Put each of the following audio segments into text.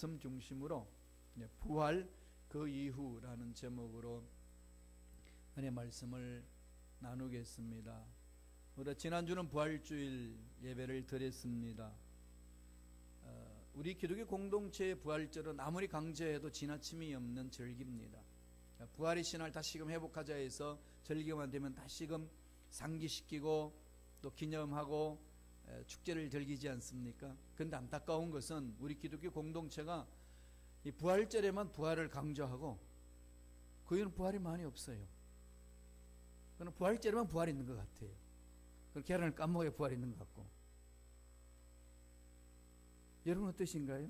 말씀 중심으로 부활 그 이후라는 제목으로 은혜 말씀을 나누겠습니다. 우리가 지난주는 부활주일 예배를 드렸습니다. 우리 기독교 공동체의 부활절은 아무리 강조해도 지나침이 없는 절기입니다. 부활의 신화를 다시금 회복하자 해서 절기만 되면 다시금 상기시키고 또 기념하고 축제를 즐기지 않습니까? 그런데 안타까운 것은 우리 기독교 공동체가 이 부활절에만 부활을 강조하고 그 이후는 부활이 많이 없어요. 그는 부활절에만 부활이 있는 것 같아요. 계란을 까먹어야 부활이 있는 것 같고. 여러분 어떠신가요?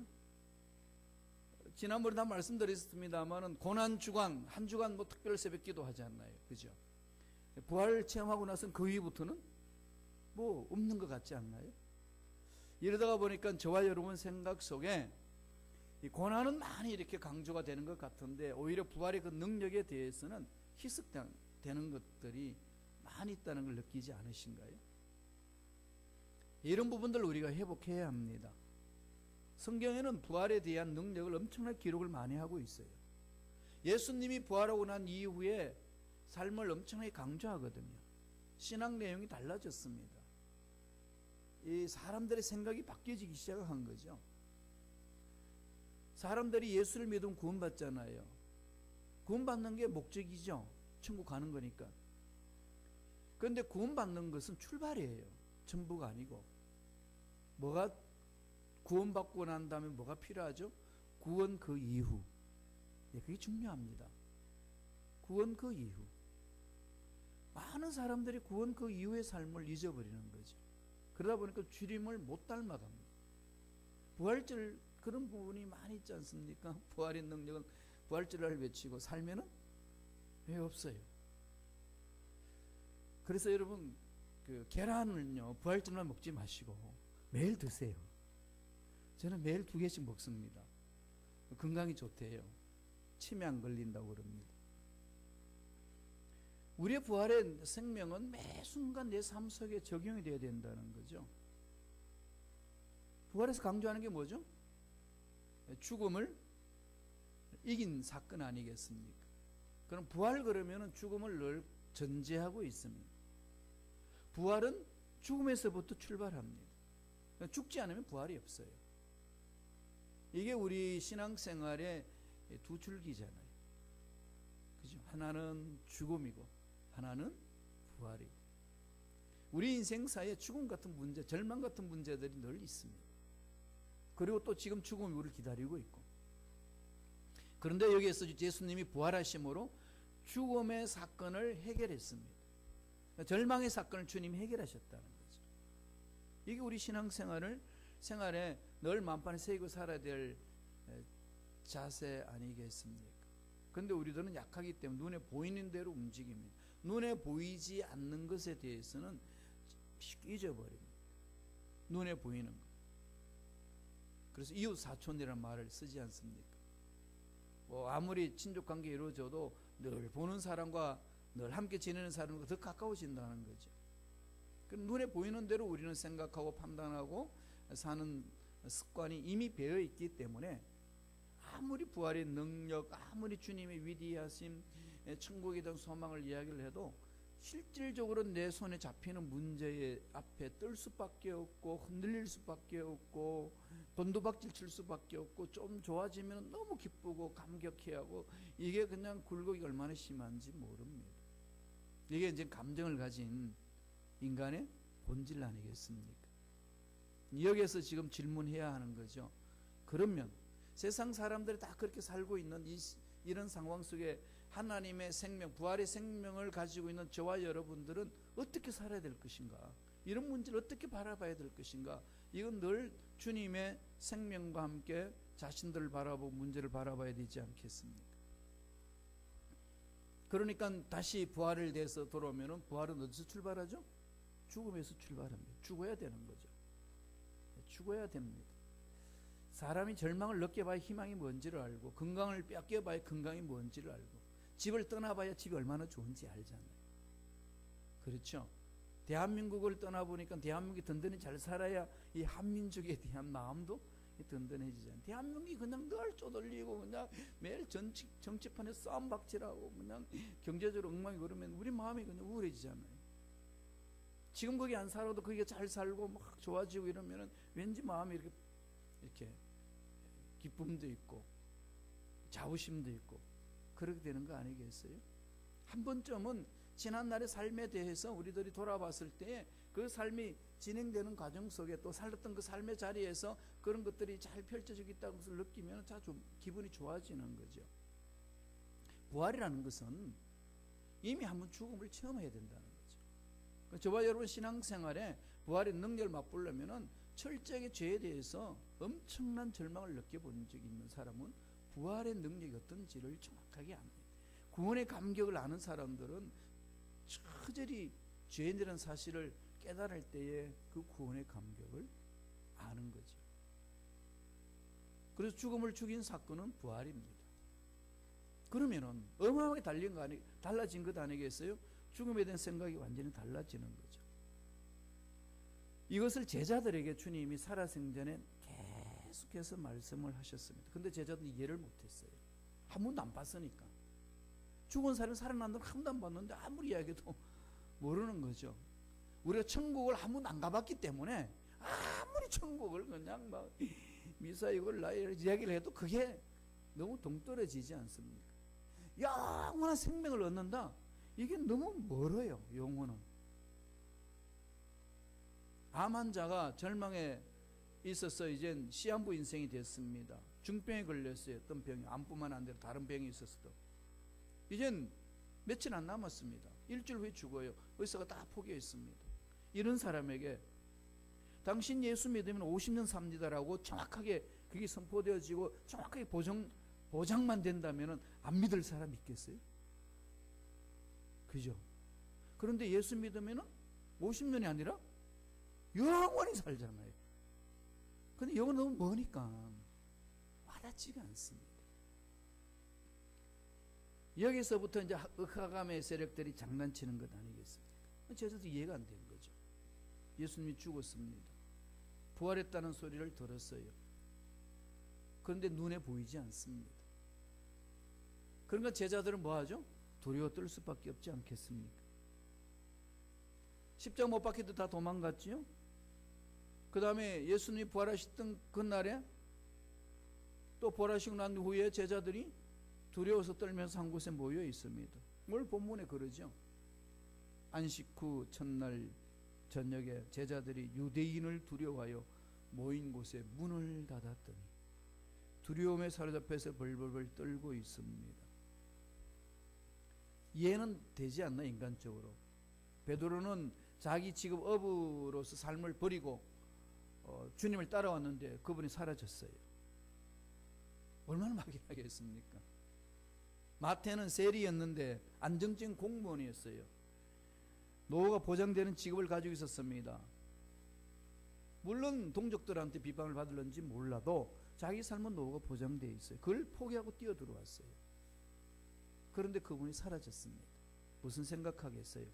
지난번에 다 말씀드렸습니다만은 고난주간, 한 주간 뭐 특별 새벽기도 하지 않나요? 그죠? 부활 체험하고 나서는 그 이후부터는 뭐 없는 것 같지 않나요? 이러다가 보니까 저와 여러분 생각 속에 이 고난은 많이 이렇게 강조가 되는 것 같은데 오히려 부활의 그 능력에 대해서는 희석되는 것들이 많이 있다는 걸 느끼지 않으신가요? 이런 부분들을 우리가 회복해야 합니다. 성경에는 부활에 대한 능력을 엄청나게 기록을 많이 하고 있어요. 예수님이 부활하고 난 이후에 삶을 엄청나게 강조하거든요. 신앙 내용이 달라졌습니다. 이 사람들의 생각이 바뀌어지기 시작한 거죠. 사람들이 예수를 믿으면 구원받잖아요. 구원받는 게 목적이죠. 천국 가는 거니까. 그런데 구원받는 것은 출발이에요. 전부가 아니고. 뭐가 구원받고 난 다음에 뭐가 필요하죠? 구원 그 이후. 그게 중요합니다. 구원 그 이후. 많은 사람들이 구원 그 이후의 삶을 잊어버리는 거죠. 그러다 보니까 주님을 못 닮아갑니다. 부활절 그런 부분이 많이 있지 않습니까? 부활의 능력은 부활절을 외치고 살면은 왜 없어요? 그래서 여러분 그 계란을요 부활절만 먹지 마시고 매일 드세요. 저는 매일 2개씩 먹습니다. 건강이 좋대요. 치매 안 걸린다고 그럽니다. 우리의 부활의 생명은 매 순간 내 삶 속에 적용이 되어야 된다는 거죠. 부활에서 강조하는 게 뭐죠? 죽음을 이긴 사건 아니겠습니까? 그럼 부활 그러면 죽음을 늘 전제하고 있습니다. 부활은 죽음에서부터 출발합니다. 죽지 않으면 부활이 없어요. 이게 우리 신앙생활의 두 줄기잖아요. 그죠? 하나는 죽음이고 하나는 부활이고. 우리 인생사에 죽음 같은 문제, 절망 같은 문제들이 늘 있습니다. 그리고 또 지금 죽음이 우리를 기다리고 있고. 그런데 여기에서 예수님이 부활하심으로 죽음의 사건을 해결했습니다. 절망의 사건을 주님이 해결하셨다는 거죠. 이게 우리 생활에 늘 만판에 새기고 살아야 될 자세 아니겠습니까? 그런데 우리들은 약하기 때문에 눈에 보이는 대로 움직입니다. 눈에 보이지 않는 것에 대해서는 잊어버립니다. 눈에 보이는 것. 그래서 이웃 사촌이라는 말을 쓰지 않습니까? 뭐 아무리 친족관계 이루어져도 늘 보는 사람과 늘 함께 지내는 사람과 더 가까워진다는 거죠. 그럼 눈에 보이는 대로 우리는 생각하고 판단하고 사는 습관이 이미 배어 있기 때문에 아무리 부활의 능력, 아무리 주님의 위대하심, 천국에 대한 소망을 이야기를 해도 실질적으로 내 손에 잡히는 문제 앞에 떨 수밖에 없고 흔들릴 수밖에 없고 돈두박질 칠 수밖에 없고 좀 좋아지면 너무 기쁘고 감격해하고 이게 그냥 굴곡이 얼마나 심한지 모릅니다. 이게 이제 감정을 가진 인간의 본질 아니겠습니까? 여기에서 지금 질문해야 하는 거죠. 그러면 세상 사람들이 다 그렇게 살고 있는 이런 상황 속에 하나님의 생명, 부활의 생명을 가지고 있는 저와 여러분들은 어떻게 살아야 될 것인가? 이런 문제를 어떻게 바라봐야 될 것인가? 이건 늘 주님의 생명과 함께 자신들을 바라보고 문제를 바라봐야 되지 않겠습니까? 그러니까 다시 부활을 대해서 돌아오면 부활은 어디서 출발하죠? 죽음에서 출발합니다. 죽어야 되는 거죠. 죽어야 됩니다. 사람이 절망을 느껴봐야 희망이 뭔지를 알고 건강을 뺏겨봐야 건강이 뭔지를 알고 집을 떠나봐야 집이 얼마나 좋은지 알잖아요. 그렇죠? 대한민국을 떠나보니까 대한민국이 든든히 잘 살아야 이 한민족에 대한 마음도 든든해지잖아요. 대한민국이 그냥 늘 쪼들리고 그냥 매일 정치판에 싸움박질하고 그냥 경제적으로 엉망이 그러면 우리 마음이 그냥 우울해지잖아요. 지금 거기 안 살아도 거기가 잘 살고 막 좋아지고 이러면은 왠지 마음이 이렇게 기쁨도 있고 자부심도 있고 그렇게 되는 거 아니겠어요? 한 번쯤은 지난날의 삶에 대해서 우리들이 돌아봤을 때 그 삶이 진행되는 과정 속에 또 살았던 그 삶의 자리에서 그런 것들이 잘 펼쳐지고 있다는 것을 느끼면 좀 기분이 좋아지는 거죠. 부활이라는 것은 이미 한번 죽음을 체험해야 된다는 거죠. 저와 여러분 신앙생활에 부활의 능력을 맛보려면 철저하게 죄에 대해서 엄청난 절망을 느껴본 적이 있는 사람은 부활의 능력이 어떤지를 정확하게 압니다. 구원의 감격을 아는 사람들은 처절히 죄인이라는 사실을 깨달을 때에 그 구원의 감격을 아는 거죠. 그래서 죽음을 죽인 사건은 부활입니다. 그러면은 어마어마하게 달라진 것 아니겠어요? 죽음에 대한 생각이 완전히 달라지는 거죠. 이것을 제자들에게 주님이 살아생전에 계속해서 말씀을 하셨습니다. 근데 제자들이 이해를 못했어요. 한 번도 안 봤으니까. 죽은 사람이 살아난 건 한 번도 안 봤는데 아무리 이야기해도 모르는 거죠. 우리가 천국을 한 번도 안 가봤기 때문에 아무리 천국을 그냥 막 미사이걸 나이를 이야기를 해도 그게 너무 동떨어지지 않습니까? 영원한 생명을 얻는다. 이게 너무 멀어요. 영혼은. 암 환자가 절망에 있어서 이젠 시한부 인생이 됐습니다. 중병에 걸렸어요. 어떤 병이 암뿐만 아니라 다른 병이 있었어도 이젠 며칠 안 남았습니다. 일주일 후에 죽어요. 의사가 다 포기했습니다. 이런 사람에게 당신 예수 믿으면 50년 삽니다라고 정확하게 그게 선포되어지고 정확하게 보장만 된다면 안 믿을 사람 있겠어요? 그죠? 그런데 예수 믿으면 50년이 아니라 영원히 살잖아요. 근데 영원 너무 머니까 와닿지가 않습니다. 여기서부터 이제 흑암의 세력들이 장난치는 것 아니겠습니까? 제자도 이해가 안 된 거죠. 예수님이 죽었습니다. 부활했다는 소리를 들었어요. 그런데 눈에 보이지 않습니다. 그러니까 제자들은 뭐 하죠? 두려워 떨 수밖에 없지 않겠습니까? 십자가 못 박혀도 다 도망갔지요? 그 다음에 예수님이 부활하셨던 그날에 또 부활하시고 난 후에 제자들이 두려워서 떨면서 한 곳에 모여 있습니다. 오늘 본문에 그러죠. 안식 후 첫날 저녁에 제자들이 유대인을 두려워하여 모인 곳에 문을 닫았더니 두려움에 사로잡혀서 벌벌벌 떨고 있습니다. 이해는 되지 않나 인간적으로. 베드로는 자기 직업 어부로서 삶을 버리고 주님을 따라왔는데 그분이 사라졌어요. 얼마나 막연하겠습니까? 마태는 세리였는데 안정적인 공무원이었어요. 노후가 보장되는 직업을 가지고 있었습니다. 물론 동족들한테 비방을 받을는지 몰라도 자기 삶은 노후가 보장되어 있어요. 그걸 포기하고 뛰어들어왔어요. 그런데 그분이 사라졌습니다. 무슨 생각하겠어요?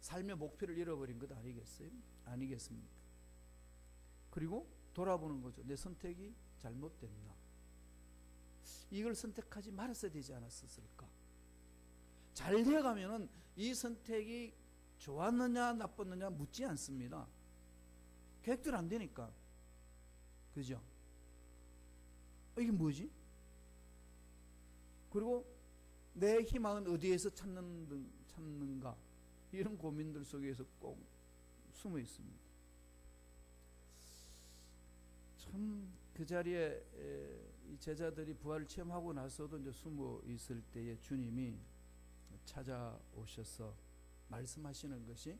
삶의 목표를 잃어버린 것 아니겠어요? 아니겠습니까? 그리고 돌아보는 거죠. 내 선택이 잘못됐나? 이걸 선택하지 말았어야 되지 않았을까? 잘 되어가면은 이 선택이 좋았느냐 나빴느냐 묻지 않습니다. 계획대로 안 되니까. 그죠? 이게 뭐지? 그리고 내 희망은 어디에서 찾는가? 이런 고민들 속에서 꼭 숨어 있습니다. 참 그 자리에 이 제자들이 부활을 체험하고 나서도 이제 숨어 있을 때에 주님이 찾아오셔서 말씀하시는 것이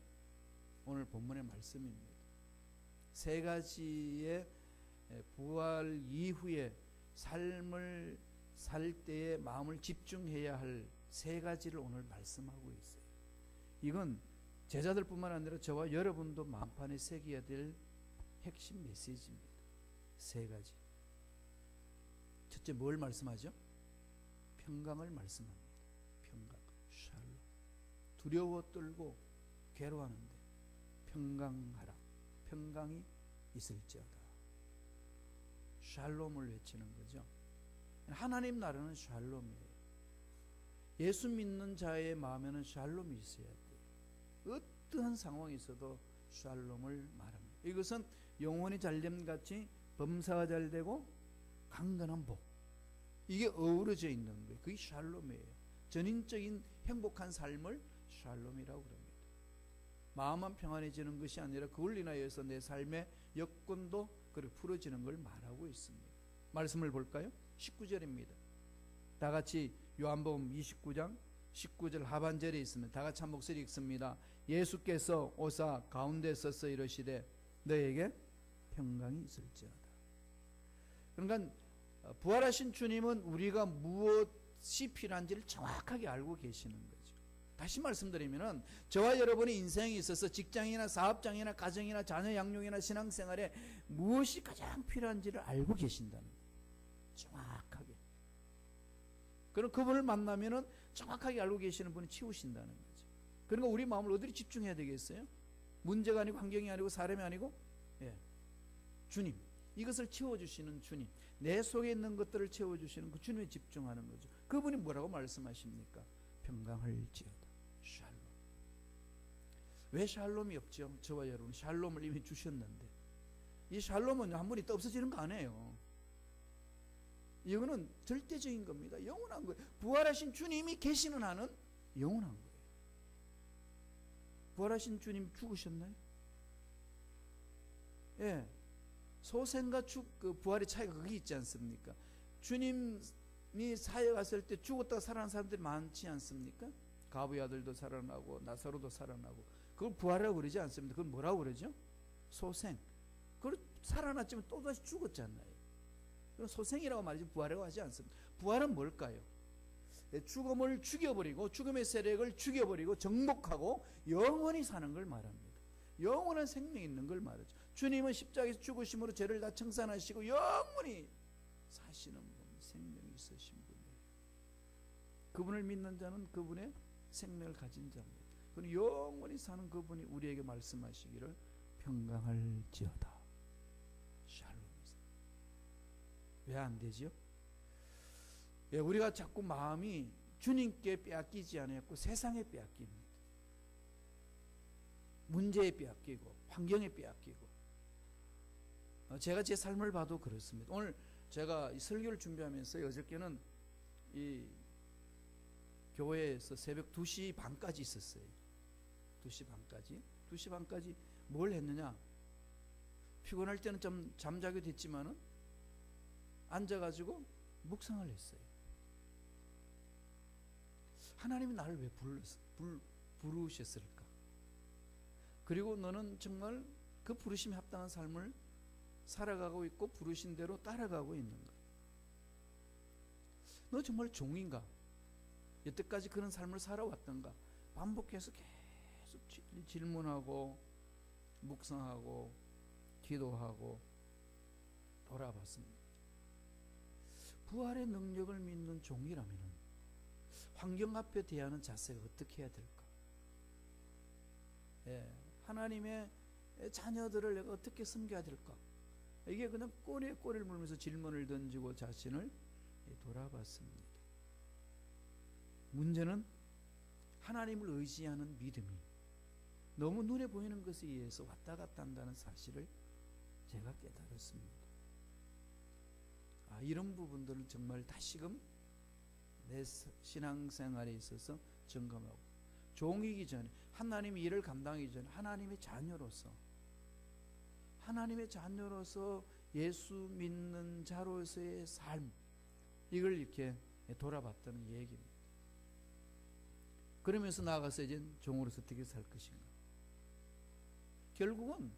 오늘 본문의 말씀입니다. 세 가지의 부활 이후에 삶을 살 때에 마음을 집중해야 할 세 가지를 오늘 말씀하고 있어요. 이건 제자들뿐만 아니라 저와 여러분도 마음판에 새겨야 될 핵심 메시지입니다. 세 가지. 첫째 뭘 말씀하죠? 평강을 말씀합니다. 평강, 샬롬. 두려워 떨고 괴로워하는데 평강하라. 평강이 있을지어다. 샬롬을 외치는 거죠. 하나님 나라는 샬롬이에요. 예수 믿는 자의 마음에는 샬롬이 있어야 돼요. 어떠한 상황이 있어도 샬롬을 말합니다. 이것은 영혼이 잘됨 같이 범사가 잘되고 강건한 복, 이게 어우러져 있는 거예요. 그게 샬롬이에요. 전인적인 행복한 삶을 샬롬이라고 그럽니다. 마음만 평안해지는 것이 아니라 그걸 인하여서 내 삶의 여건도 그렇게 풀어지는 걸 말하고 있습니다. 말씀을 볼까요? 19절입니다. 다 같이 요한복음 29장 19절 하반절에 있으면 다 같이 한 목소리 읽습니다. 예수께서 오사 가운데 서서 이르시되 너에게 평강이 있을지어다. 그러니까 부활하신 주님은 우리가 무엇이 필요한지를 정확하게 알고 계시는 거죠. 다시 말씀드리면은 저와 여러분의 인생에 있어서 직장이나 사업장이나 가정이나 자녀 양육이나 신앙생활에 무엇이 가장 필요한지를 알고 계신다는 거예요. 정확하게. 그럼 그분을 만나면은 정확하게 알고 계시는 분이 치우신다는 거죠. 그러니까 우리 마음을 어디로 집중해야 되겠어요? 문제가 아니고 환경이 아니고 사람이 아니고 주님, 이것을 채워주시는 주님, 내 속에 있는 것들을 채워주시는 그 주님에 집중하는 거죠. 그분이 뭐라고 말씀하십니까? 평강할지어다. 샬롬. 왜 샬롬이 없죠? 저와 여러분 샬롬을 이미 주셨는데, 이 샬롬은 한 번이 또 없어지는 거 아니에요. 이거는 절대적인 겁니다. 영원한 거예요. 부활하신 주님이 계시는 한은 영원한 거예요. 부활하신 주님 죽으셨나요? 예. 소생과 그 부활의 차이가 거기 있지 않습니까? 주님이 사역했을 때 죽었다가 살아난 사람들이 많지 않습니까? 가부의 아들도 살아나고 나사로도 살아나고, 그걸 부활이라고 그러지 않습니다. 그걸 뭐라고 그러죠? 소생. 그걸 살아났지만 또다시 죽었잖아요. 그럼 소생이라고 말하지 부활이라고 하지 않습니다. 부활은 뭘까요? 죽음을 죽여버리고 죽음의 세력을 죽여버리고 정복하고 영원히 사는 걸 말합니다. 영원한 생명이 있는 걸 말하죠. 주님은 십자가에서 죽으심으로 죄를 다 청산하시고 영원히 사시는 분, 생명이 있으신 분이에요. 그분을 믿는 자는 그분의 생명을 가진 자입니다. 그는 영원히 사는 그분이 우리에게 말씀하시기를 평강할지어다. 샬롬. 왜 안 되죠? 왜 우리가 자꾸 마음이 주님께 빼앗기지 않았고 세상에 빼앗깁니다. 문제에 빼앗기고 환경에 빼앗기고. 제가 제 삶을 봐도 그렇습니다. 오늘 제가 이 설교를 준비하면서 어저께는 이 교회에서 새벽 2시 반까지 있었어요. 2시 반까지. 2시 반까지 뭘 했느냐? 피곤할 때는 좀 잠자게 됐지만은 앉아가지고 묵상을 했어요. 하나님이 나를 왜 부르셨을까? 그리고 너는 정말 그 부르심에 합당한 삶을 살아가고 있고 부르신 대로 따라가고 있는가? 너 정말 종인가? 여태까지 그런 삶을 살아왔던가? 반복해서 계속 질문하고 묵상하고 기도하고 돌아봤습니다. 부활의 능력을 믿는 종이라면 환경 앞에 대하는 자세가 어떻게 해야 될까? 하나님의 자녀들을 내가 어떻게 섬겨야 될까? 이게 그냥 꼬리에 꼬리를 물면서 질문을 던지고 자신을 돌아봤습니다. 문제는 하나님을 의지하는 믿음이 너무 눈에 보이는 것에 의해서 왔다 갔다 한다는 사실을 제가 깨달았습니다. 이런 부분들을 정말 다시금 내 신앙생활에 있어서 점검하고, 종이기 전에 하나님의 일을 감당하기 전에 하나님의 자녀로서 예수 믿는 자로서의 삶, 이걸 이렇게 돌아봤다는 얘기입니다. 그러면서 나아가서 이제 종으로서 어떻게 살 것인가. 결국은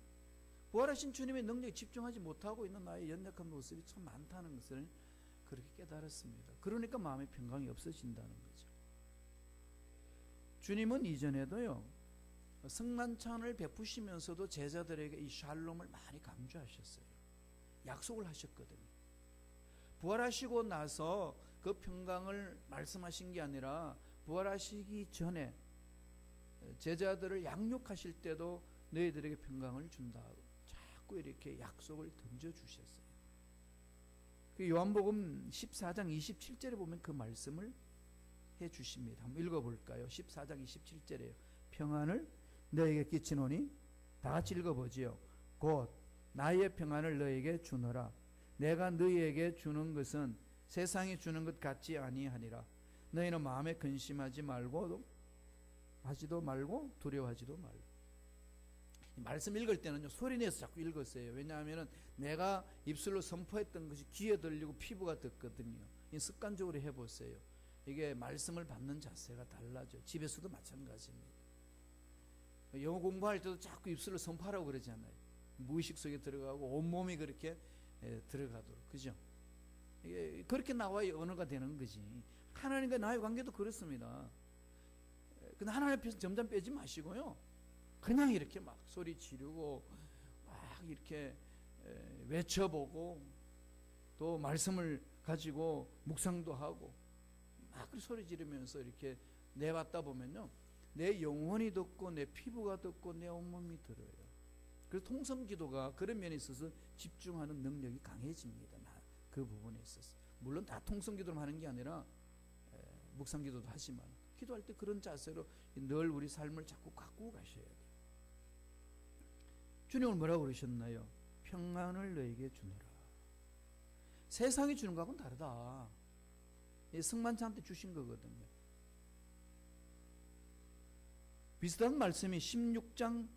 부활하신 주님의 능력에 집중하지 못하고 있는 나의 연약한 모습이 참 많다는 것을 그렇게 깨달았습니다. 그러니까 마음의 평강이 없어진다는 거죠. 주님은 이전에도요, 성만찬을 베푸시면서도 제자들에게 이 샬롬을 많이 강조하셨어요. 약속을 하셨거든요. 부활하시고 나서 그 평강을 말씀하신 게 아니라 부활하시기 전에 제자들을 양육하실 때도 너희들에게 평강을 준다. 자꾸 이렇게 약속을 던져주셨어요. 그 요한복음 14장 27절에 보면 그 말씀을 해 주십니다. 한번 읽어볼까요? 14장 27절에요. 평안을 너에게 끼치노니, 다 같이 읽어보지요. 곧 나의 평안을 너에게 주노라. 내가 너희에게 주는 것은 세상이 주는 것 같지 아니하니라. 너희는 마음에 근심하지 말고 하지도 말고 두려워하지도 말고. 말씀 읽을 때는요, 소리내서 자꾸 읽었어요. 왜냐하면 내가 입술로 선포했던 것이 귀에 들리고 피부가 듣거든요. 습관적으로 해보세요. 이게 말씀을 받는 자세가 달라져. 집에서도 마찬가지입니다. 영어 공부할 때도 자꾸 입술로 선포하라고 그러잖아요. 무의식 속에 들어가고 온몸이 그렇게 들어가도록. 그죠? 이게 그렇게 나와야 언어가 되는 거지. 하나님과 나의 관계도 그렇습니다. 근데 하나님 앞에서 점점 빼지 마시고요. 그냥 이렇게 막 소리 지르고 막 이렇게 외쳐보고 또 말씀을 가지고 묵상도 하고 막 소리 지르면서 이렇게 내봤다 보면요, 내 영혼이 듣고 내 피부가 듣고 내 온몸이 들어요. 그래서 통성기도가 그런 면에 있어서 집중하는 능력이 강해집니다. 그 부분에 있어서. 물론 다 통성기도를 하는 게 아니라 묵상기도도 하지만 기도할 때 그런 자세로 늘 우리 삶을 자꾸 가꾸고 가셔야 돼요. 주님은 뭐라고 그러셨나요? 평안을 너에게 주노라. 세상이 주는 거하고는 다르다. 승만차한테 주신 거거든요. 비슷한 말씀이 16장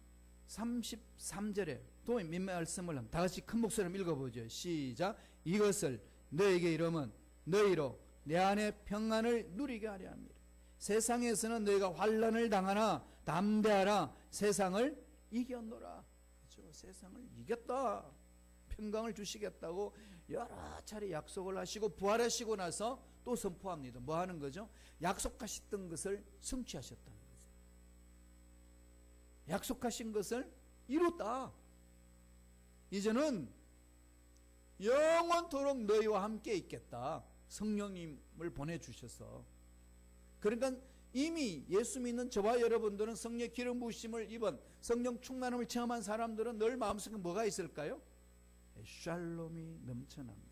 33절에 또 몇 말씀을 하면 다 같이 큰 목소리로 읽어보죠. 시작. 이것을 너에게 이르면 너희로 내 안에 평안을 누리게 하려 합니다. 세상에서는 너희가 환난을 당하나 담대하라. 세상을 이겼노라. 그렇죠? 세상을 이겼다. 평강을 주시겠다고 여러 차례 약속을 하시고 부활하시고 나서 또 선포합니다. 뭐 하는 거죠? 약속하셨던 것을 성취하셨다는 거죠. 약속하신 것을 이뤘다. 이제는 영원토록 너희와 함께 있겠다. 성령님을 보내주셔서. 그러니까 이미 예수 믿는 저와 여러분들은 성령의 기름 부으심을 입은 성령 충만함을 체험한 사람들은 늘 마음속에 뭐가 있을까요? 샬롬이 넘쳐납니다.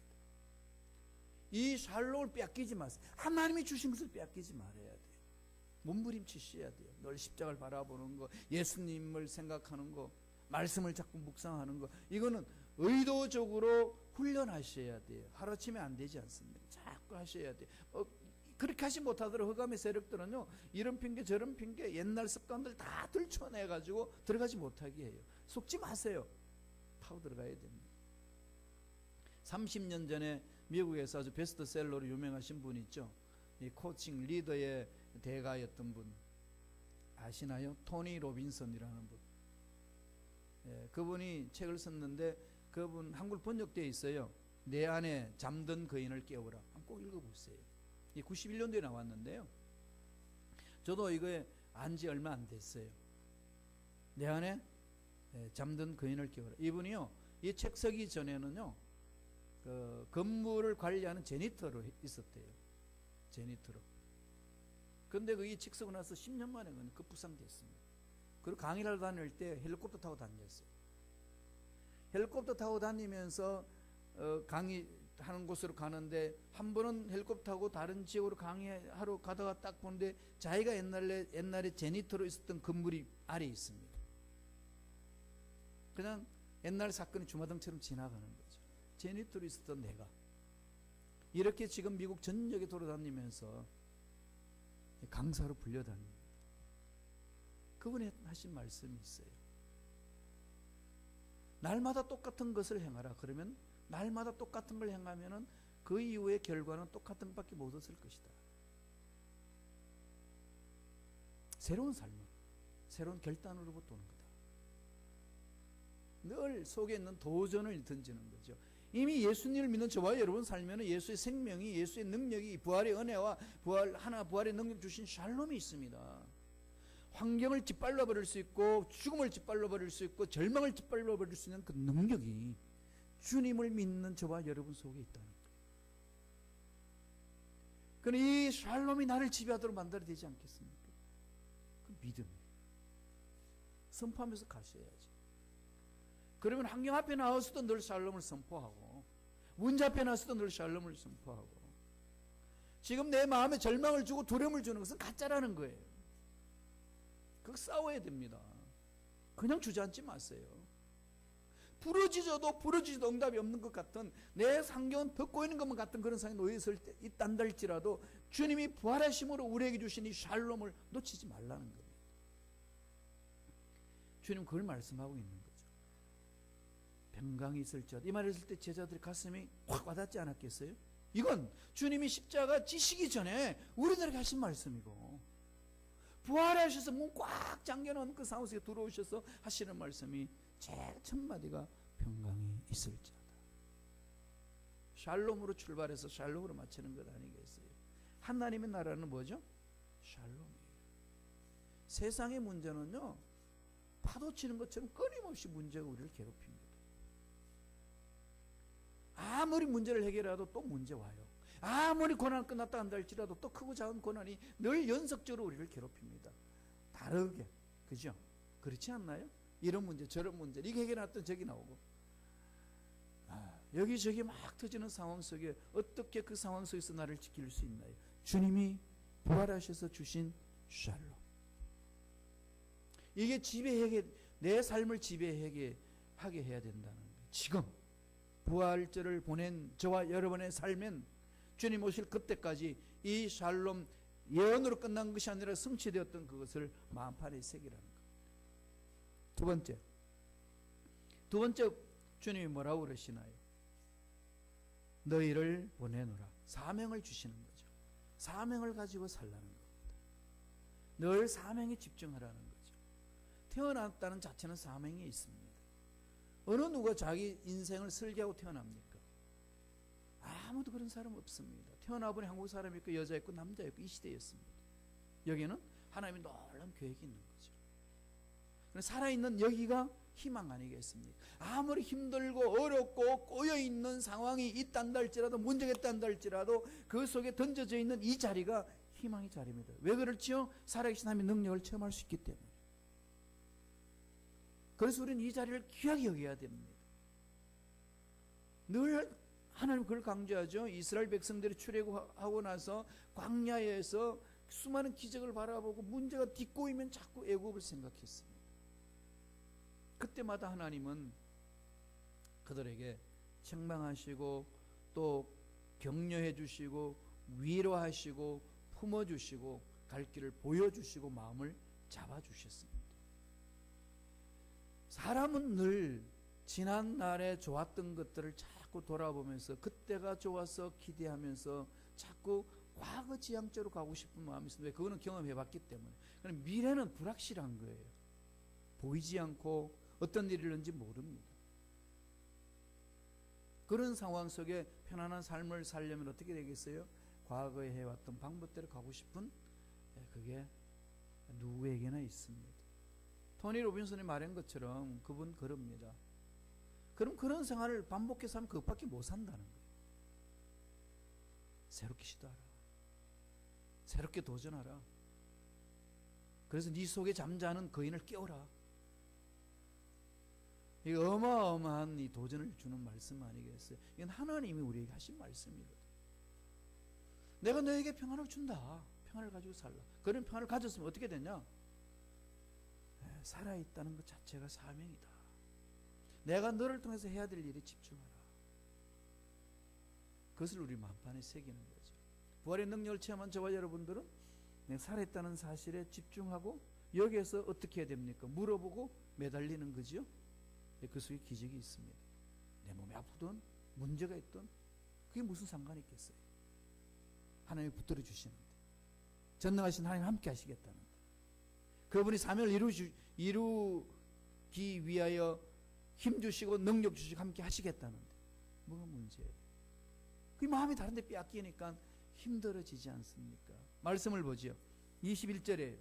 이 샬롬을 빼앗기지 마세요. 하나님이 주신 것을 빼앗기지 말아야 돼요. 몸부림치셔야 돼요. 늘 십자가를 바라보는 거, 예수님을 생각하는 거, 말씀을 자꾸 묵상하는 거, 이거는 의도적으로 훈련하셔야 돼요. 하루아침에 안 되지 않습니다. 자꾸 하셔야 돼요. 그렇게 하지 못하도록 흑암의 세력들은요, 이런 핑계 저런 핑계 옛날 습관들 다 들춰내가지고 들어가지 못하게 해요. 속지 마세요. 타고 들어가야 됩니다. 30년 전에 미국에서 아주 베스트셀러로 유명하신 분 있죠. 이 코칭 리더의 대가였던 분 아시나요? 토니 로빈슨이라는 분. 그분이 책을 썼는데 그분 한글 번역되어 있어요. 내 안에 잠든 거인을 깨우라. 꼭 읽어보세요. 91년도에 나왔는데요. 저도 이거에 안지 얼마 안 됐어요. 내 안에 잠든 거인을 깨우라. 이분이요, 이 책 쓰기 전에는요, 그 건물을 관리하는 제니터로 있었대요. 제니터로. 근데 이 책 쓰고 나서 10년 만에 급부상됐습니다. 그리고 강의를 다닐 때 헬리콥터 타고 다녔어요. 헬리콥터 타고 다니면서 강의하는 곳으로 가는데 한 번은 헬리콥터 타고 다른 지역으로 강의하러 가다가 딱 보는데 자기가 옛날에 제니터로 있었던 건물이 아래에 있습니다. 그냥 옛날 사건이 주마등처럼 지나가는 거죠. 제니터로 있었던 내가 이렇게 지금 미국 전역에 돌아다니면서 강사로 불려다닙니다. 그분이 하신 말씀이 있어요. 날마다 똑같은 것을 행하라. 그러면 날마다 똑같은 걸 행하면은 그 이후의 결과는 똑같은 것밖에 못 얻을 것이다. 새로운 삶은 새로운 결단으로부터 오는 거다. 늘 속에 있는 도전을 던지는 거죠. 이미 예수님을 믿는 저와 여러분 살면 예수의 생명이, 예수의 능력이, 부활의 은혜와 부활의 능력 주신 샬롬이 있습니다. 환경을 짓밟아 버릴 수 있고 죽음을 짓밟아 버릴 수 있고 절망을 짓밟아 버릴 수 있는 그 능력이 주님을 믿는 저와 여러분 속에 있다는 거예요. 그럼 이 샬롬이 나를 지배하도록 만들어야 되지 않겠습니까? 그 믿음이에요. 선포하면서 가셔야지. 그러면 환경 앞에 나와서도 늘 샬롬을 선포하고 문제 앞에 나서도 늘 샬롬을 선포하고, 지금 내 마음에 절망을 주고 두려움을 주는 것은 가짜라는 거예요. 그거 싸워야 됩니다. 그냥 주저앉지 마세요. 부러지져도 응답이 없는 것 같은, 내 상경은 벗고 있는 것만 같은 그런 상황에 놓여 있단다 할지라도 주님이 부활하심으로 우리에게 주신 이 샬롬을 놓치지 말라는 겁니다. 주님 그걸 말씀하고 있는 거죠. 병강이 있을지어다. 이 말을 했을 때 제자들의 가슴이 확 와닿지 않았겠어요? 이건 주님이 십자가 지시기 전에 우리들에게 하신 말씀이고, 부활하셔서 문 꽉 잠겨놓은 그 상황 속에 들어오셔서 하시는 말씀이 제일 첫 마디가 평강이 있을지어다. 샬롬으로 출발해서 샬롬으로 마치는 것 아니겠어요? 하나님의 나라는 뭐죠? 샬롬이에요. 세상의 문제는요, 파도 치는 것처럼 끊임없이 문제가 우리를 괴롭힙니다. 아무리 문제를 해결해도 또 문제 와요. 아무리 고난 끝났다 한다 할지라도 또 크고 작은 고난이 늘 연속적으로 우리를 괴롭힙니다. 다르게, 그죠? 그렇지 않나요? 이런 문제 저런 문제, 이게 해결해놨던 저기 나오고, 여기저기 막 터지는 상황 속에 어떻게 그 상황 속에서 나를 지킬 수 있나요? 주님이 부활하셔서 주신 샬롬, 이게 지배하게, 내 삶을 지배하게 해야 된다는 거예요. 지금 부활절을 보낸 저와 여러분의 삶엔 주님 오실 그때까지 이 샬롬 예언으로 끝난 것이 아니라 성취되었던 그것을 마음판에 새기라는 거예요. 두 번째 주님이 뭐라고 그러시나요? 너희를 보내노라. 사명을 주시는 거죠. 사명을 가지고 살라는 겁니다. 늘 사명에 집중하라는 거죠. 태어났다는 자체는 사명이 있습니다. 어느 누가 자기 인생을 설계하고 태어납니까? 아무도 그런 사람 없습니다. 태어나보니 한국 사람이 있고 여자 있고 남자 있고 이 시대였습니다. 여기는 하나님의 놀라운 계획이 있는 거죠. 살아있는 여기가 희망 아니겠습니까? 아무리 힘들고 어렵고 꼬여있는 상황이 있단다 할지라도, 문제가 있단다 할지라도 그 속에 던져져 있는 이 자리가 희망의 자리입니다. 왜 그렇지요? 살아계신 하나님의 능력을 체험할 수 있기 때문에. 그래서 우리는 이 자리를 귀하게 여겨야 됩니다. 늘 하나님 그걸 강조하죠. 이스라엘 백성들이 출애굽하고 나서 광야에서 수많은 기적을 바라보고 문제가 뒷꼬이면 자꾸 애굽을 생각했습니다. 그때마다 하나님은 그들에게 책망하시고 또 격려해 주시고 위로하시고 품어주시고 갈 길을 보여주시고 마음을 잡아주셨습니다. 사람은 늘 지난 날에 좋았던 것들을 자꾸 돌아보면서 그때가 좋아서 기대하면서 자꾸 과거 지향적으로 가고 싶은 마음이 있습니다. 그거는 경험해 봤기 때문에. 그럼 미래는 불확실한 거예요. 보이지 않고 어떤 일이 일어날지 모릅니다. 그런 상황 속에 편안한 삶을 살려면 어떻게 되겠어요? 과거에 해왔던 방법대로 가고 싶은, 그게 누구에게나 있습니다. 토니 로빈슨이 말한 것처럼 그분 그럽니다. 그럼 그런 생활을 반복해서 하면 그것밖에 못 산다는 거예요. 새롭게 시도하라. 새롭게 도전하라. 그래서 네 속에 잠자는 거인을 깨워라. 이 어마어마한 이 도전을 주는 말씀 아니겠어요? 이건 하나님이 우리에게 하신 말씀이거든. 내가 너에게 평안을 준다. 평안을 가지고 살라. 그런 평안을 가졌으면 어떻게 되냐? 살아있다는 것 자체가 사명이다. 내가 너를 통해서 해야 될 일에 집중하라. 그것을 우리 마음판에 새기는 거죠. 부활의 능력을 체험한 저와 여러분들은 내가 살아있다는 사실에 집중하고 여기에서 어떻게 해야 됩니까? 물어보고 매달리는 거죠. 그 속에 기적이 있습니다. 내 몸이 아프든 문제가 있든 그게 무슨 상관이 있겠어요? 하나님이 붙들어 주시는데, 전능하신 하나님 함께 하시겠다는데, 그분이 사명을 이루기 위하여 힘주시고 능력 주시고 함께 하시겠다는데 뭐가 문제예요? 그 마음이 다른 데 빼앗기니까 힘들어지지 않습니까? 말씀을 보지요. 21절에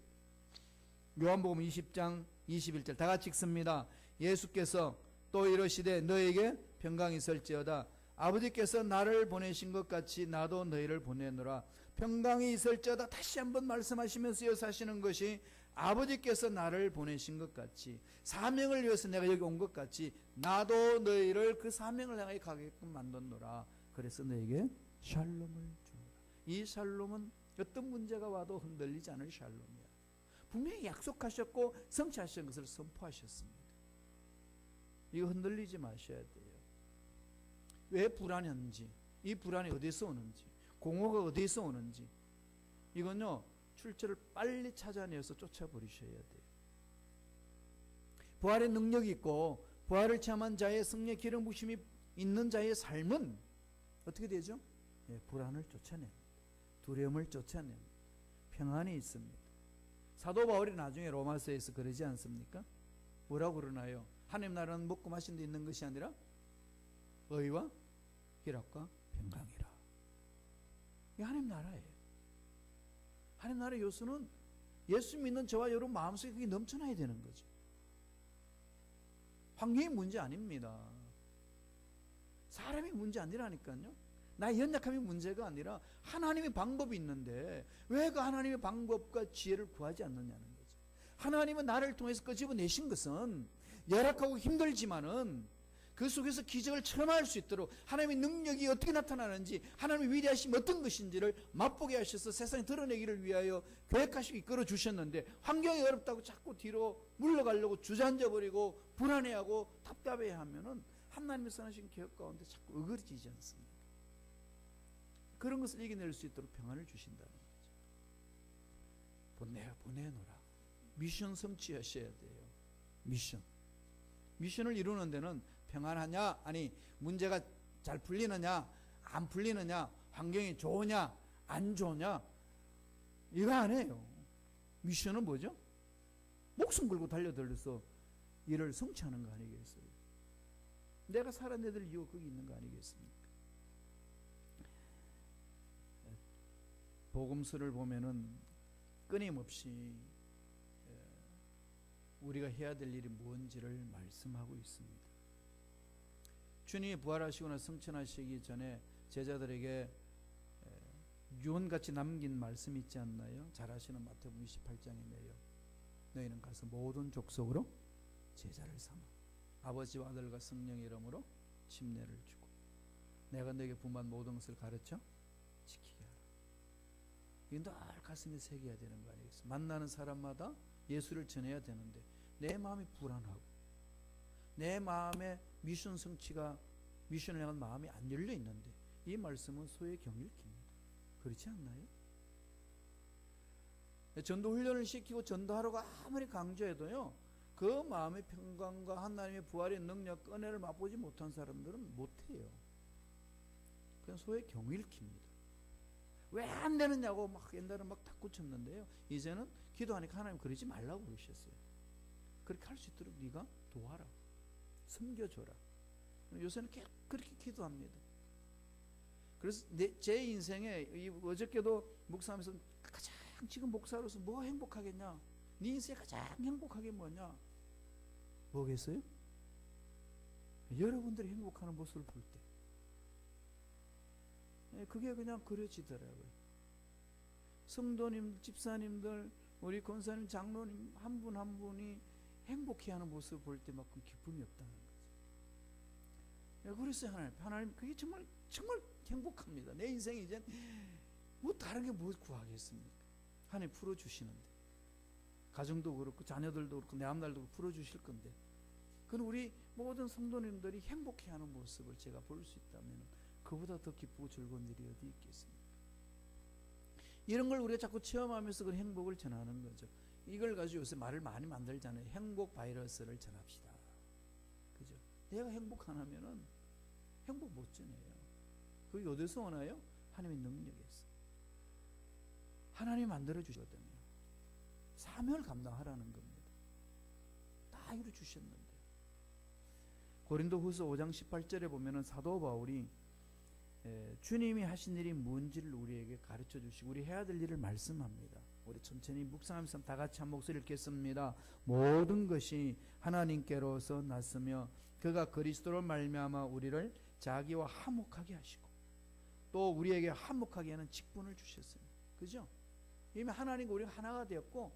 요한복음 20장 21절 다 같이 읽습니다. 예수께서 또 이러시되 너에게 평강이 있을지어다. 아버지께서 나를 보내신 것 같이 나도 너희를 보내노라. 평강이 있을지어다. 다시 한번 말씀하시면서 여기서 하시는 것이 아버지께서 나를 보내신 것 같이, 사명을 위해서 내가 여기 온 것 같이 나도 너희를 그 사명을 향해 가게끔 만든노라. 그래서 너에게 샬롬을 주노라. 이 샬롬은 어떤 문제가 와도 흔들리지 않을 샬롬이야. 분명히 약속하셨고 성취하신 것을 선포하셨습니다. 이거 흔들리지 마셔야 돼요. 왜 불안한지, 이 불안이 어디서 오는지, 공허가 어디서 오는지, 이건요 출처를 빨리 찾아내서 쫓아버리셔야 돼요. 부활의 능력이 있고 부활을 체험한 자의 승리의 기름 부심이 있는 자의 삶은 어떻게 되죠? 불안을 쫓아냅니다. 두려움을 쫓아냅니다. 평안이 있습니다. 사도 바울이 나중에 로마서에서 그러지 않습니까? 뭐라고 그러나요? 하나님 나라는 먹고 마신 데 있는 것이 아니라 의와 희락과 평강이라. 이게 하나님 나라예요. 하나님 나라의 요소는 예수 믿는 저와 여러분 마음속에 그게 넘쳐나야 되는 거죠. 환경이 문제 아닙니다. 사람이 문제 아니라니까요. 나의 연약함이 문제가 아니라 하나님의 방법이 있는데 왜 그 하나님의 방법과 지혜를 구하지 않느냐는 거죠. 하나님은 나를 통해서 끄집어내신 것은 열악하고 힘들지만은 그 속에서 기적을 체험할 수 있도록 하나님의 능력이 어떻게 나타나는지, 하나님의 위대하심이 어떤 것인지를 맛보게 하셔서 세상에 드러내기를 위하여 계획하시고 이끌어 주셨는데, 환경이 어렵다고 자꾸 뒤로 물러가려고 주저앉아버리고 불안해하고 답답해하면은 하나님의 선하신 계획 가운데 자꾸 어그러지지 않습니까? 그런 것을 이겨낼 수 있도록 평안을 주신다는 거죠. 보내노라. 미션 성취하셔야 돼요. 미션을 이루는 데는 평안하냐, 아니 문제가 잘 풀리느냐, 안 풀리느냐, 환경이 좋으냐, 안 좋으냐, 이거 아니에요. 미션은 뭐죠? 목숨 걸고 달려들어서 일을 성취하는 거 아니겠어요? 내가 살아내들 이유가 거기 있는 거 아니겠습니까? 복음서를 보면은 끊임없이 우리가 해야 될 일이 무엇인지를 말씀하고 있습니다. 주님이 부활하시거나 승천하시기 전에 제자들에게 유언같이 남긴 말씀이 있지 않나요? 잘 아시는 마태복음 28장인데요. 너희는 가서 모든 족속으로 제자를 삼아 아버지와 아들과 성령의 이름으로 침례를 주고 내가 너에게 분부한 모든 것을 가르쳐 지키게 하라. 이건 늘 가슴에 새겨야 되는 거 아니겠어요? 만나는 사람마다 예수를 전해야 되는데 내 마음이 불안하고 내 마음에 미션을 향한 마음이 안 열려 있는데 이 말씀은 소의 경일기입니다. 그렇지 않나요? 전도 훈련을 시키고 전도하라고 아무리 강조해도요, 그 마음의 평강과 하나님의 부활의 능력, 은혜를 맛보지 못한 사람들은 못해요. 그냥 소의 경일기입니다. 왜 안 되느냐고 막 옛날에 막 탁구 쳤는데요, 이제는 기도하니까 하나님 그러지 말라고 그러셨어요. 그렇게 할 수 있도록 네가 도와라, 섬겨줘라. 요새는 그렇게 기도합니다. 그래서 제 인생에 어저께도 목사하면서 가장 지금 목사로서 뭐 행복하겠냐, 네 인생에 가장 행복하게 뭐냐, 뭐겠어요? 여러분들이 행복하는 모습을 볼 때 그게 그냥 그려지더라고요. 성도님, 집사님들, 우리 권사님, 장로님 한 분 한 분이 행복해하는 모습을 볼 때만큼 기쁨이 없다는 거죠. 그래서 하나님 그게 정말 행복합니다. 내 인생이 이제 뭐 다른 게 뭐 구하겠습니까? 하나님 풀어주시는데, 가정도 그렇고 자녀들도 그렇고 내 앞날도 풀어주실 건데, 그건 우리 모든 성도님들이 행복해하는 모습을 제가 볼 수 있다면 그보다 더 기쁘고 즐거운 일이 어디 있겠습니까? 이런 걸 우리가 자꾸 체험하면서 그 행복을 전하는 거죠. 이걸 가지고 요새 말을 많이 만들잖아요. 행복 바이러스를 전합시다. 그죠? 내가 행복 안 하면은 행복 못 전해요. 그게 어디서 오나요? 하나님의 능력에서. 하나님 만들어 주시거든요. 사명을 감당하라는 겁니다. 다 이루 주셨는데. 고린도후서 5장 18절에 보면은 사도 바울이 주님이 하신 일이 뭔지를 우리에게 가르쳐 주시고 우리 해야 될 일을 말씀합니다. 우리 천천히 묵상하면서 다 같이 한 목소리 읽겠습니다. 모든 것이 하나님께로서 났으며 그가 그리스도로 말미암아 우리를 자기와 화목하게 하시고 또 우리에게 화목하게 하는 직분을 주셨어요. 그죠? 이미 하나님과 우리가 하나가 되었고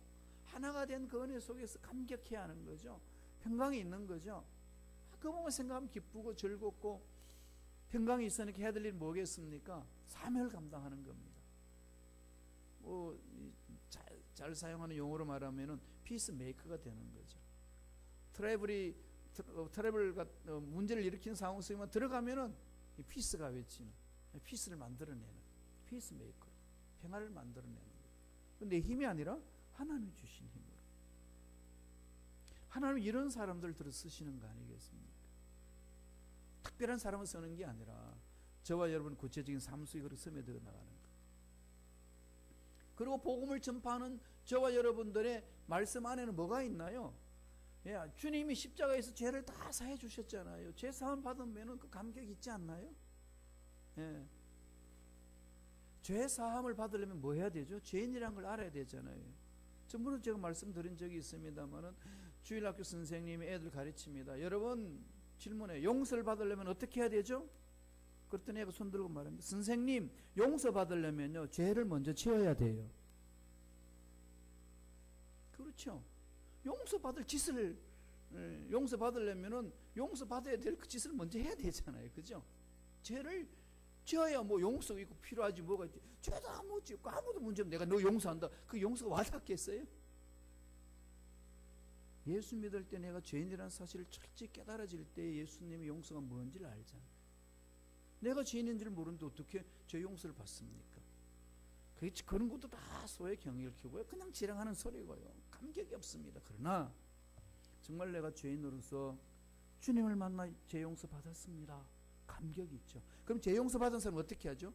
하나가 된 그 은혜 속에서 감격해야 하는 거죠. 평강이 있는 거죠. 그 부분 생각하면 기쁘고 즐겁고, 평강이 있으니까 해야 될 일이 뭐겠습니까? 사명을 감당하는 겁니다. 잘 사용하는 용어로 말하면은 피스메이커가 되는 거죠. 트러블 문제를 일으키는 상황 속에만 들어가면은 이 피스가 외치는, 피스를 만들어내는 피스메이커, 평화를 만들어내는 거예요. 내 힘이 아니라 하나님이 주신 힘으로. 하나님 이런 사람들 들어 쓰시는 거 아니겠습니까? 특별한 사람을 쓰는 게 아니라 저와 여러분 구체적인 삶 속에 그렇게 스며들어 나가는 거예요. 그리고 복음을 전파하는 저와 여러분들의 말씀 안에는 뭐가 있나요? 예, 주님이 십자가에서 죄를 다 사해 주셨잖아요. 죄 사함 받으면 그 감격이 있지 않나요? 예. 죄 사함을 받으려면 뭐 해야 되죠? 죄인이라는 걸 알아야 되잖아요. 전부는 제가 말씀드린 적이 있습니다만은 주일학교 선생님이 애들 가르칩니다. 여러분 질문에 용서를 받으려면 어떻게 해야 되죠? 그랬더니 애가 손 들고 말합니다. 선생님, 용서 받으려면요 죄를 먼저 지어야 돼요. 그렇죠. 용서받을 짓을 용서받으려면은 용서받아야 될 그 짓을 먼저 해야 되잖아요. 그죠? 죄를 지어야 뭐 용서가 있고 필요하지 뭐가 있지. 죄도 아무것도 없고 아무도 문제 없고 내가 너 용서한다. 그 용서가 와닿겠어요? 예수 믿을 때 내가 죄인이라는 사실을 철저히 깨달아질 때 예수님의 용서가 뭔지를 알잖아요. 내가 죄인인 줄 모르는데 어떻게 죄 용서를 받습니까? 그런 것도 다 소의 경의를 키우고요. 그냥 지랑하는 소리고요. 감격이 없습니다. 그러나 정말 내가 죄인으로서 주님을 만나 죄 용서 받았습니다. 감격이 있죠. 그럼 죄 용서 받은 사람은 어떻게 하죠?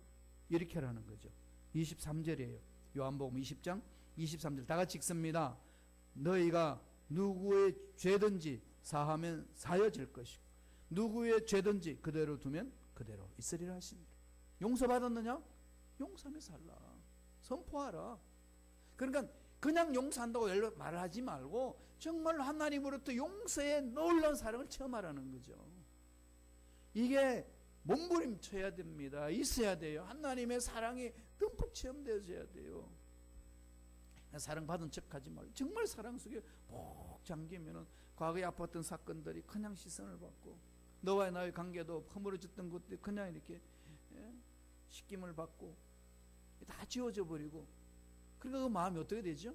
이렇게 하라는 거죠. 23절이에요. 요한복음 20장 23절 다 같이 읽습니다. 너희가 누구의 죄든지 사하면 사여질 것이고 누구의 죄든지 그대로 두면 그대로 있으리라 하십니다. 용서받았느냐? 용서하며 살라. 선포하라. 그러니까 그냥 용서한다고 말하지 말고 정말로 하나님으로부터 용서의 놀라운 사랑을 체험하라는 거죠. 이게 몸부림쳐야 됩니다. 있어야 돼요. 하나님의 사랑이 듬뿍 체험되어져야 돼요. 사랑받은 척하지 말고 정말 사랑 속에 푹 잠기면은 과거에 아팠던 사건들이 그냥 시선을 받고 너와 나의 관계도 허물어졌던 것들이 그냥 이렇게 식김을 받고 다 지워져 버리고 그러니까 그 마음이 어떻게 되죠?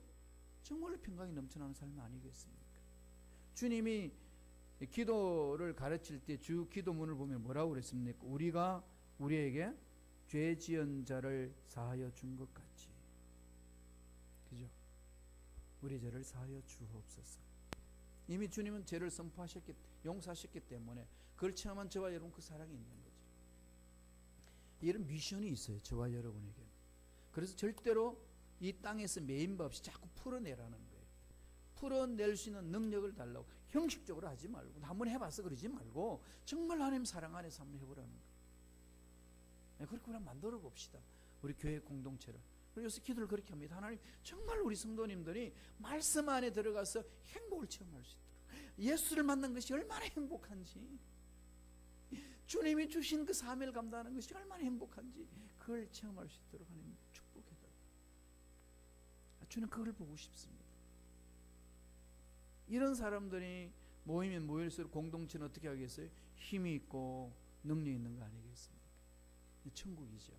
정말로 평강이 넘쳐나는 삶이 아니겠습니까? 주님이 기도를 가르칠 때 주 기도문을 보면 뭐라고 그랬습니까? 우리가 우리에게 죄 지은 자를 사하여 준 것 같이, 그죠? 우리 죄를 사하여 주옵소서. 이미 주님은 죄를 선포하셨기, 용서하셨기 때문에 그걸 체험한 저와 여러분 그 사랑이 있는 거죠. 이런 미션이 있어요. 저와 여러분에게. 그래서 절대로 이 땅에서 매인바 없이 자꾸 풀어내라는 거예요. 풀어낼 수 있는 능력을 달라고. 형식적으로 하지 말고 한번 해봐서 그러지 말고 정말 하나님 사랑 안에서 한번 해보라는 거예요. 네, 그렇게 한번 만들어 봅시다. 우리 교회 공동체를. 그래서 기도를 그렇게 합니다. 하나님 정말 우리 성도님들이 말씀 안에 들어가서 행복을 체험할 수 있도록, 예수를 만난 것이 얼마나 행복한지, 주님이 주신 그 사명을 감당하는 것이 얼마나 행복한지 그걸 체험할 수 있도록 하나님 축복해달라고. 주는 그걸 보고 싶습니다. 이런 사람들이 모이면 모일수록 공동체는 어떻게 하겠어요? 힘이 있고 능력이 있는 거 아니겠습니까? 천국이죠.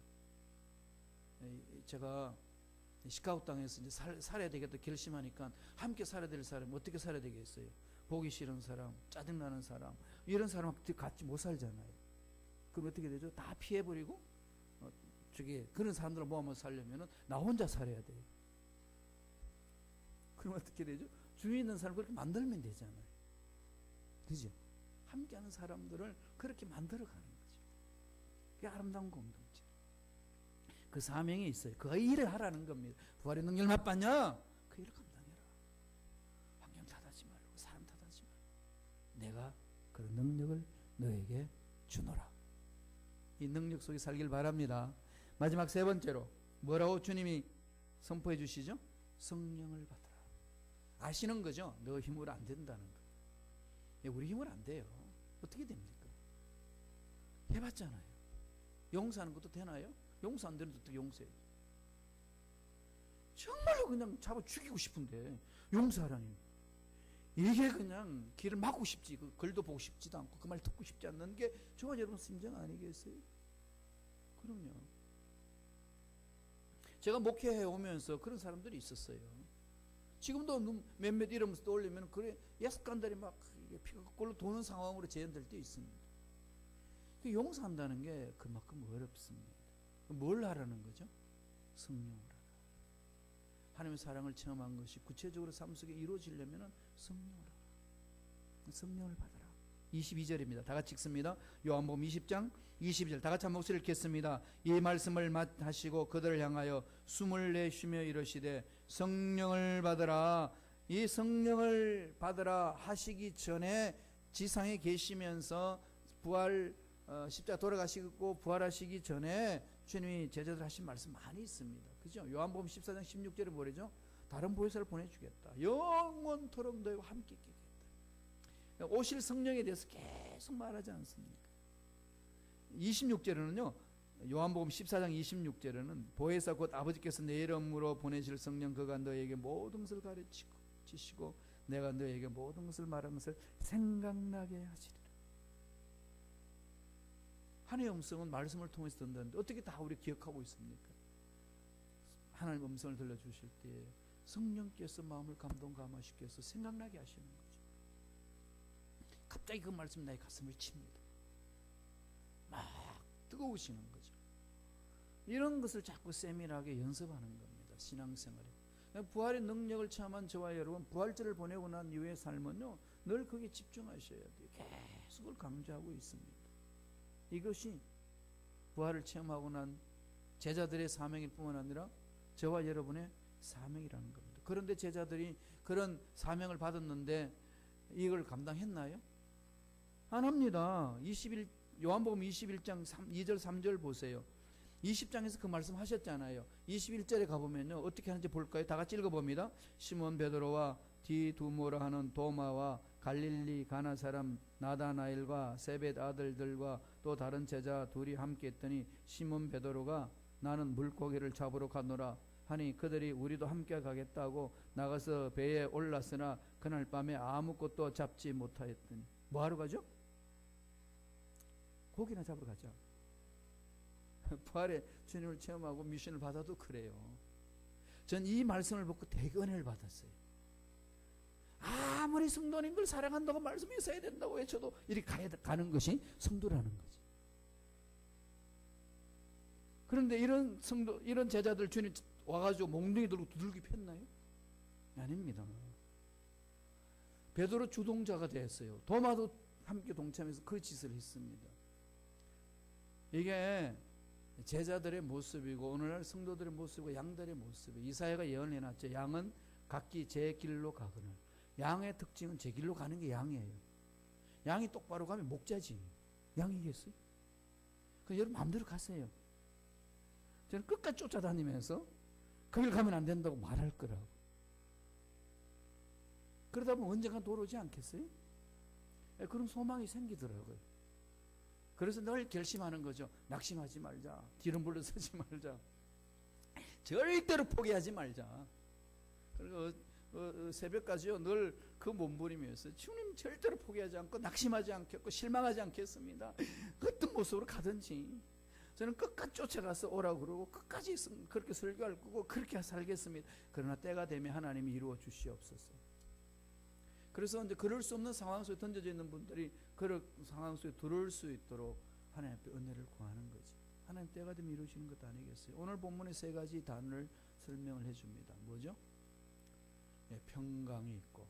제가 시카고 땅에서 이제 살아야 되겠다 결심하니까 함께 살아야 될 사람 어떻게 살아야 되겠어요? 보기 싫은 사람, 짜증나는 사람, 이런 사람한테 같이 못 살잖아요. 그럼 어떻게 되죠? 다 피해버리고 그런 사람들을 모아서 살려면 나 혼자 살아야 돼요. 그럼 어떻게 되죠? 주위에 있는 사람을 그렇게 만들면 되잖아요. 그죠? 함께하는 사람들을 그렇게 만들어가는 거죠. 그게 아름다운 공동체. 그 사명이 있어요. 그 일을 하라는 겁니다. 부활의 능력을 맛봤냐? 그 일을 감당해라. 환경 탓하지 말고 사람 탓하지 말고 내가 그런 능력을 너에게 주노라. 이 능력 속에 살길 바랍니다. 마지막 세 번째로 뭐라고 주님이 선포해 주시죠? 성령을 받으라. 아시는 거죠? 너 힘으로 안 된다는 거. 우리 힘으로 안 돼요. 어떻게 됩니까? 해봤잖아요. 용서하는 것도 되나요? 용서 안 되는데 어떻게 용서해요? 정말로 그냥 잡아 죽이고 싶은데 용서하라니. 이게 그냥 길을 막고 싶지, 그 글도 보고 싶지도 않고 그 말 듣고 싶지 않는 게 저와 여러분 심정 아니겠어요? 그럼요. 제가 목회해 오면서 그런 사람들이 있었어요. 지금도 몇몇 이름 떠올리면 그래 예습관들이 막 피가 거꾸로 도는 상황으로 재현될 때 있습니다. 용서한다는 게 그만큼 어렵습니다. 뭘 하라는 거죠? 성령을 하라. 하나님의 사랑을 체험한 것이 구체적으로 삶 속에 이루어지려면 성령을 하라. 성령을 받아라. 22절입니다. 다 같이 읽습니다. 요한복음 20장 22절 다 같이 한 목소리를 읽겠습니다. 이 말씀을 하시고 그들을 향하여 숨을 내쉬며 이르시되 성령을 받으라. 이 성령을 받으라 하시기 전에 지상에 계시면서 부활 십자가 돌아가시고 부활하시기 전에 주님이 제자들 하신 말씀 많이 있습니다. 그죠? 요한복음 14장 16절에 뭐래죠? 다른 보혜사를 보내주겠다. 영원토록 너희와 함께 있겠다. 오실 성령에 대해서 계속 말하지 않습니까? 26절에는요. 요한복음 14장 26절에는 보혜사 곧 아버지께서 내 이름으로 보내실 성령 그가 너에게 모든 것을 가르치고 지시고 내가 너에게 모든 것을 말한 것을 생각나게 하시리라. 하나님의 음성은 말씀을 통해서 듣는다는데 어떻게 다 우리 기억하고 있습니까? 하나님의 음성을 들려주실 때 성령께서 마음을 감동감화시켜서 생각나게 하시는 거죠. 갑자기 그 말씀 나의 가슴을 칩니다. 막 뜨거우시는 거죠. 이런 것을 자꾸 세밀하게 연습하는 겁니다. 신앙생활에. 부활의 능력을 체험한 저와 여러분, 부활절을 보내고 난 이후의 삶은요, 늘 거기에 집중하셔야 돼요. 계속 그걸 강조하고 있습니다. 이것이 부활을 체험하고 난 제자들의 사명일 뿐만 아니라 저와 여러분의 사명이라는 겁니다. 그런데 제자들이 그런 사명을 받았는데 이걸 감당했나요? 안 합니다. 요한복음 21장 2절 3절 보세요. 20장에서 그 말씀 하셨잖아요. 21절에 가보면요, 어떻게 하는지 볼까요? 다 같이 읽어봅니다. 시몬 베드로와 디두모라 하는 도마와 갈릴리 가나 사람 나다나엘과 세벳 아들들과 또 다른 제자 둘이 함께 했더니 시몬 베드로가 나는 물고기를 잡으러 가노라 하니 그들이 우리도 함께 가겠다고 나가서 배에 올랐으나 그날 밤에 아무것도 잡지 못하였더니 뭐하러 가죠? 고기나 잡으러 가죠. 부활의 주님을 체험하고 미션을 받아도 그래요. 전 이 말씀을 보고 되게 은혜를 받았어요. 아무리 성도님들 사랑한다고 말씀이 있어야 된다고 외쳐도 이렇게 가는 것이 성도라는 거지. 그런데 이런 성도, 이런 제자들 주님 와가지고 몽둥이 들고 두들기 폈나요? 아닙니다. 베드로 주동자가 됐어요. 도마도 함께 동참해서 그 짓을 했습니다. 이게 제자들의 모습이고 오늘날 성도들의 모습이고 양들의 모습이에요. 이사야가 예언해놨죠. 양은 각기 제 길로 가거늘. 양의 특징은 제 길로 가는 게 양이에요. 양이 똑바로 가면 목자지. 양이겠어요? 그럼 여러분 마음대로 가세요. 저는 끝까지 쫓아다니면서 그 길 가면 안 된다고 말할 거라고. 그러다 보면 언젠가 돌아오지 않겠어요? 그런 소망이 생기더라고요. 그래서 늘 결심하는 거죠. 낙심하지 말자. 뒤로 물러서지 말자. 절대로 포기하지 말자. 그리고 새벽까지요 늘 그 몸부림이었어요. 주님 절대로 포기하지 않고 낙심하지 않겠고 실망하지 않겠습니다. 어떤 모습으로 가든지 저는 끝까지 쫓아가서 오라고 그러고 끝까지 그렇게 설교할 거고 그렇게 살겠습니다. 그러나 때가 되면 하나님이 이루어 주시옵소서. 그래서 이제 그럴 수 없는 상황 속에 던져져 있는 분들이 그런 상황 속에 들어올 수 있도록 하나님 앞에 은혜를 구하는 거지. 하나님 때가 되면 이루어지는 것도 아니겠어요. 오늘 본문의 세 가지 단어를 설명을 해줍니다. 뭐죠? 평강이 있고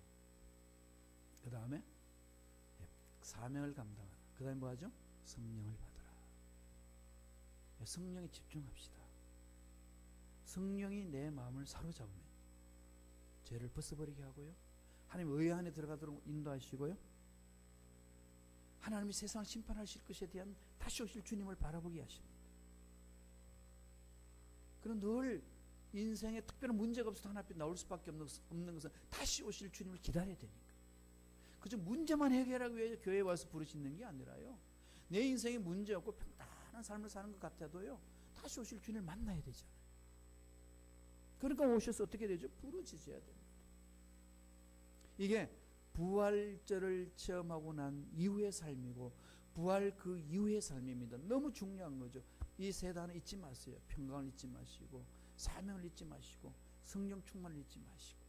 그 다음에 사명을 감당하라. 그 다음에 뭐하죠? 성령을 받아라. 성령에 집중합시다. 성령이 내 마음을 사로잡으면 죄를 벗어버리게 하고요, 하나님 의회 안에 들어가도록 인도하시고요, 하나님이 세상을 심판하실 것에 대한 다시 오실 주님을 바라보게 하십니다. 그럼 늘 인생에 특별한 문제가 없어도 하나님 앞에 나올 수밖에 없는 것은 다시 오실 주님을 기다려야 되니까. 그저 문제만 해결하기 위해 교회에 와서 부르시는 게 아니라요, 내 인생에 문제 없고 평탄한 삶을 사는 것 같아도요 다시 오실 주님을 만나야 되잖아요. 그러니까 오셔서 어떻게 되죠? 부르짖어야 됩니다. 이게 부활절을 체험하고 난 이후의 삶이고 부활 그 이후의 삶입니다. 너무 중요한 거죠. 이 세 단어 잊지 마세요. 평강을 잊지 마시고 사명을 잊지 마시고 성령 충만을 잊지 마시고.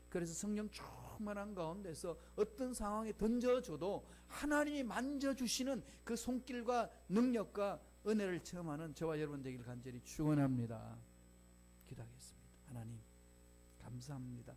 그래서 성령 충만한 가운데서 어떤 상황에 던져줘도 하나님이 만져주시는 그 손길과 능력과 은혜를 체험하는 저와 여러분 되기를 간절히 축원합니다. 기도하겠습니다. 하나님 감사합니다.